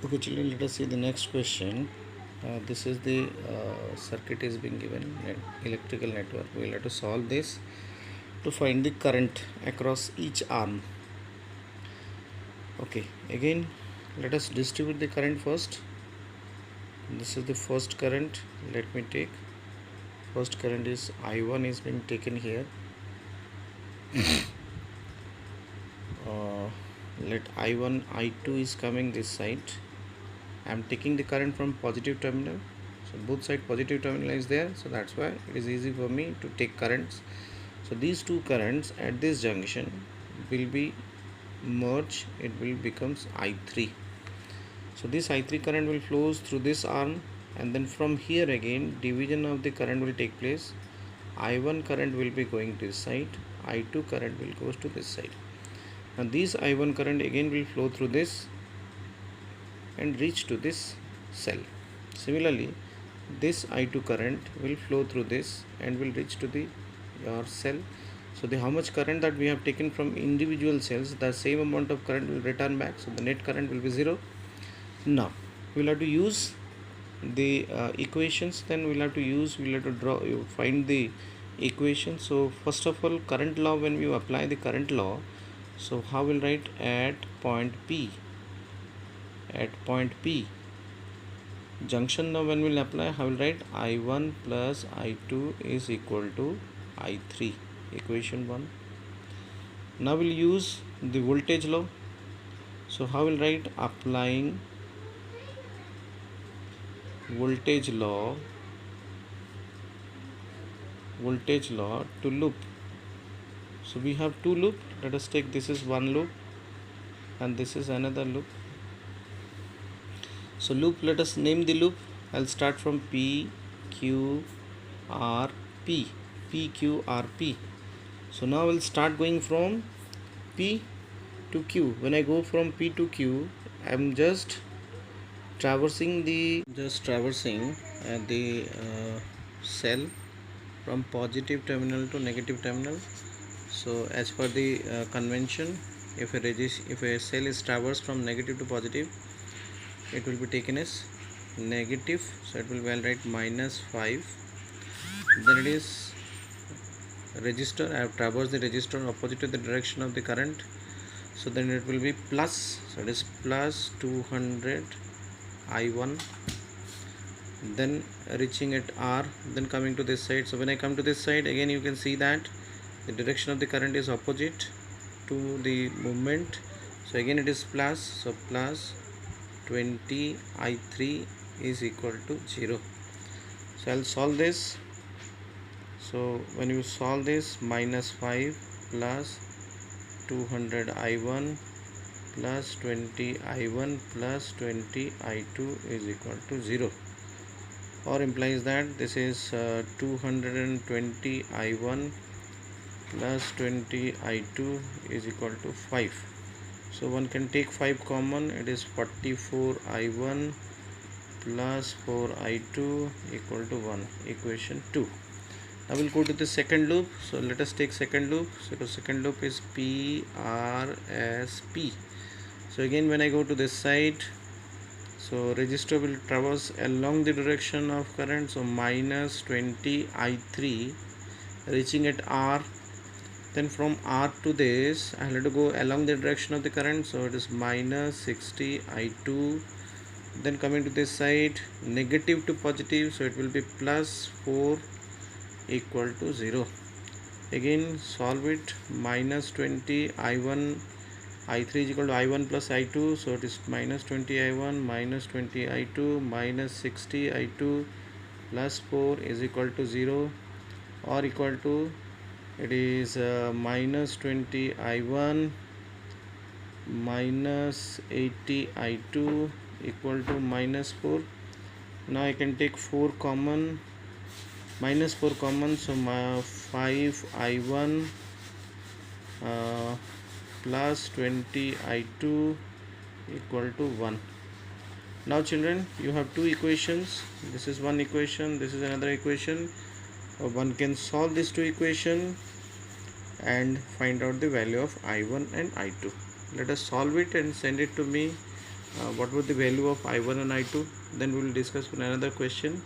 Okay, children, let us see the next question. This is the circuit is being given electrical network. We will have to solve this to find the current across each arm. Okay, again, let us distribute the current first. This is the first current. Let me take first current is I1 is being taken here. Let I1 I2 is coming this side. I am taking the current from positive terminal, so both side positive terminal is there, so that's why it is easy for me to take currents. So these two currents at this junction will be merged, it will becomes I3. So this I3 current will flows through this arm, and then from here again division of the current will take place. I1 current will be going to this side, I2 current will goes to this side. Now this I1 current again will flow through this and reach to this cell. Similarly, this I2 current will flow through this and will reach to the your cell. So the how much current that we have taken from individual cells, the same amount of current will return back, so the net current will be 0. Now we'll have to use the equations, then we'll have to draw, find the equation. So first of all, current law, when we apply the current law, so how we'll write at point P junction. Now when we'll apply, how will write I1 plus I2 is equal to I3, equation 1. Now we'll use the voltage law. So how will write applying voltage law to loop. So we have two loop. Let us take, this is one loop and this is another loop. So loop, let us name the loop. I'll start from P Q R P. So now I'll start going from P to Q. When I go from P to Q, I'm just traversing the cell from positive terminal to negative terminal. So as per the convention, if a cell is traversed from negative to positive, it will be taken as negative, so it will be, I'll write -5. Then it is resistor, I have traversed the resistor opposite to the direction of the current, so then it will be plus, so it is plus 200 I1, then reaching at R, then coming to this side. So when I come to this side, again you can see that the direction of the current is opposite to the movement, so again it is plus, so plus 20 I3 is equal to 0. So I'll solve this. So when you solve this, -5 plus 200 I1 plus 20 I1 plus 20 I2 is equal to 0, or implies that this is 220 I1 plus 20 I2 is equal to 5. So one can take 5 common, it is 44 I1 plus 4 I2 equal to 1, equation 2. Now we'll go to the second loop. So let us take second loop. So the second loop is PRSP. So again when I go to this side, so resistor will traverse along the direction of current, so -20 I3 reaching at R. Then from R to this, I have to go along the direction of the current, so it is -60 I2. Then coming to this side, negative to positive, so it will be +4 equal to 0. Again solve it, -20 I1 I3 is equal to I1 plus I2, so it is -20 I1 -20 I2 -60 I2 plus 4 is equal to 0, or equal to, it is -20 I1 -80 I2 equal to -4. Now I can take 4 common, -4 common, so 5 I1 plus 20 I2 equal to 1. Now children, you have two equations. This is one equation, this is another equation. One can solve these two equations and find out the value of I1 and I2. Let us solve it and send it to me what would the value of I1 and I2. Then we will discuss another question.